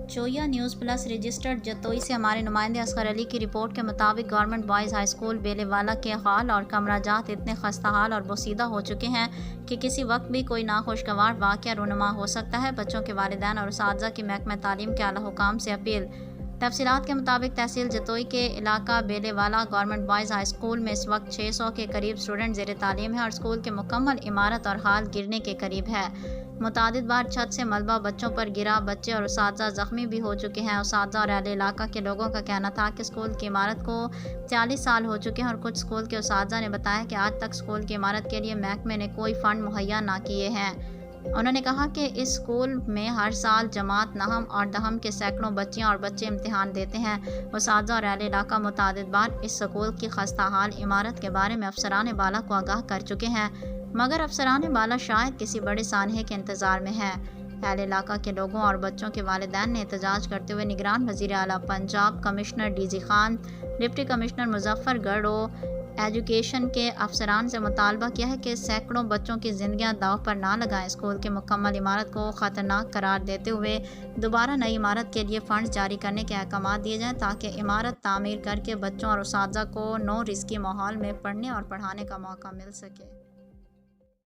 चोया news plus registered Jatoi से हमारे नुमाइंदे असगर अली की रिपोर्ट के मुताबिक गवर्नमेंट बॉयज़ हाई स्कूल बेलेवाला के हाल और कमराजात इतने खस्ता हाल और बोसीदा हो चुके हैं कि किसी वक्त भी कोई नाखुशगवार वाक़या रूनुमा हो सकता है। बच्चों के वालिदैन और उसातिज़ा की महकमा तालीम के आला हुकाम से अपील। तफसीलात के मुताबिक तहसील जतोई के इलाका बेलेवाला गवर्नमेंट बॉयज़ हाई स्कूल में इस वक्त 600 के करीब स्टूडेंट ज़ेर तालीम है और स्कूल के मुकम्मल इमारत और हाल गिरने के करीब है। मुतादिद बार छत से मलबा बच्चों पर गिरा, बच्चे और उसातिज़ा ज़ख्मी भी हो चुके हैं। उसातिज़ा और अहले इलाका के लोगों का कहना था कि स्कूल की इमारत को 40 साल हो चुके हैं और कुछ स्कूल के उसातिज़ा ने बताया कि आज तक स्कूल की इमारत के लिए महकमे ने कोई फ़ंड मुहैया ना किए हैं। उन्होंने कहा कि इस स्कूल में हर साल जमात नहम और दहम के सैकड़ों बच्चियाँ और बच्चे इम्तिहान देते हैं। उसातिज़ा और अहले इलाका मुतादिद बार इस स्कूल की खस्ता हाल इमारत के बारे में अफसरान बाला को आगाह कर चुके हैं, मगर अफसरान बाला शायद किसी बड़े सानहे के इंतज़ार में है। अहले इलाका के लोगों और बच्चों के वालिदैन ने एहतजाज करते हुए निगरान वज़ीर आला Punjab, commissioner DG Khan, deputy commissioner Muzaffargarh और एजुकेशन के अफसरान से मुतालबा किया है कि सैकड़ों बच्चों की ज़िंदगियां दाव पर ना लगाएं। स्कूल की मुकम्मल इमारत को ख़तरनाक करार देते हुए दोबारा नई इमारत के लिए फ़ंड जारी करने के अहकाम दिए जाएं ताकि इमारत तामीर करके बच्चों और उसातिज़ा को नो रिस्की माहौल में पढ़ने और पढ़ाने का मौका मिल सके।